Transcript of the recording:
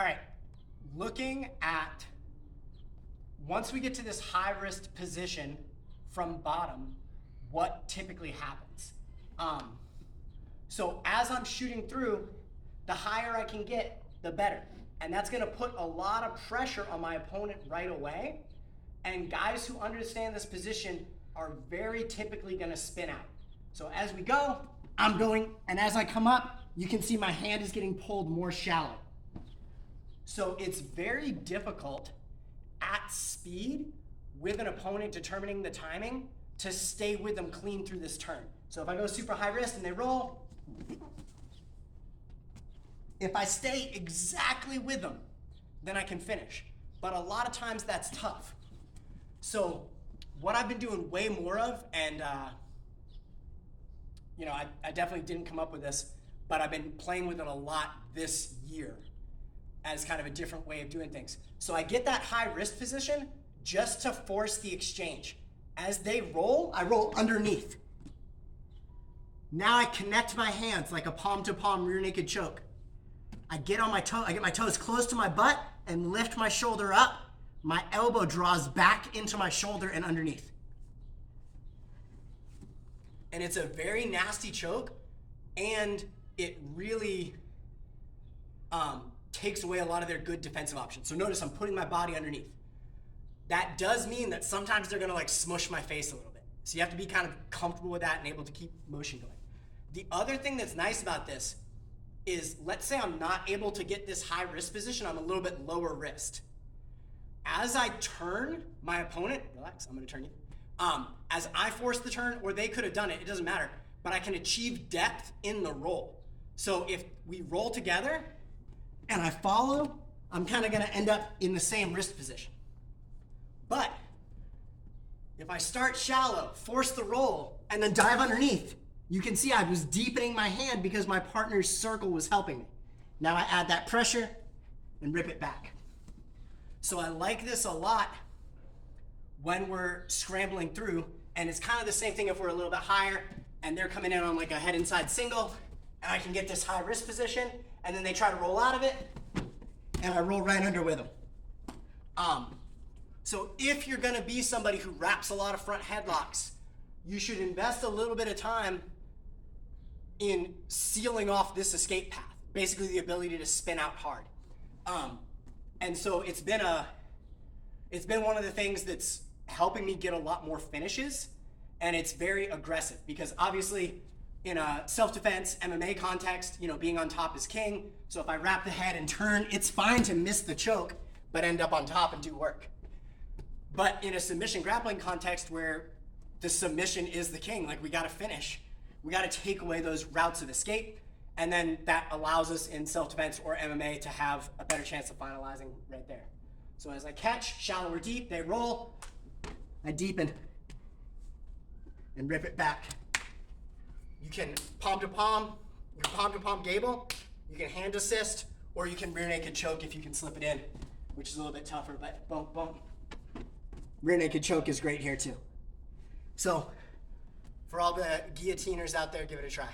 All right, looking at, once we get to this high wrist position from bottom, what typically happens? So as I'm shooting through, the higher I can get, the better. And that's gonna put a lot of pressure on my opponent right away. And guys who understand this position are very typically gonna spin out. So as we go, I'm going, and as I come up, you can see my hand is getting pulled more shallow. So it's very difficult at speed with an opponent determining the timing to stay with them clean through this turn. So if I go super high wrist and they roll, if I stay exactly with them, then I can finish. But a lot of times that's tough. So what I've been doing way more of, and I definitely didn't come up with this, but I've been playing with it a lot this year as kind of a different way of doing things. So I get that high wrist position just to force the exchange. As they roll, I roll underneath. Now I connect my hands like a palm to palm rear naked choke. I get on my toe, I get my toes close to my butt and lift my shoulder up. My elbow draws back into my shoulder and underneath. And it's a very nasty choke, and it really takes away a lot of their good defensive options. So notice I'm putting my body underneath. That does mean that sometimes they're gonna like smush my face a little bit. So you have to be kind of comfortable with that and able to keep motion going. The other thing that's nice about this is, let's say I'm not able to get this high wrist position, I'm a little bit lower wrist. As I turn my opponent, relax, I'm gonna turn you. As I force the turn, or they could have done it, it doesn't matter, but I can achieve depth in the roll. So if we roll together and I follow, I'm kind of gonna end up in the same wrist position. But if I start shallow, force the roll, and then dive underneath, you can see I was deepening my hand because my partner's circle was helping me. Now I add that pressure and rip it back. So I like this a lot when we're scrambling through, and it's kind of the same thing if we're a little bit higher and they're coming in on like a head inside single, and I can get this high wrist position, and then they try to roll out of it, and I roll right under with them. So if you're gonna be somebody who wraps a lot of front headlocks, you should invest a little bit of time in sealing off this escape path, basically the ability to spin out hard. And so it's been one of the things that's helping me get a lot more finishes, and it's very aggressive because obviously in a self-defense MMA context, being on top is king. So if I wrap the head and turn, it's fine to miss the choke, but end up on top and do work. But in a submission grappling context where the submission is the king, like we gotta finish, we gotta take away those routes of escape, and then that allows us in self-defense or MMA to have a better chance of finalizing right there. So as I catch, shallow or deep, they roll, I deepen and rip it back. You can palm to palm gable, you can hand assist, or you can rear naked choke if you can slip it in, which is a little bit tougher, but boom, boom. Rear naked choke is great here too. So for all the guillotiners out there, give it a try.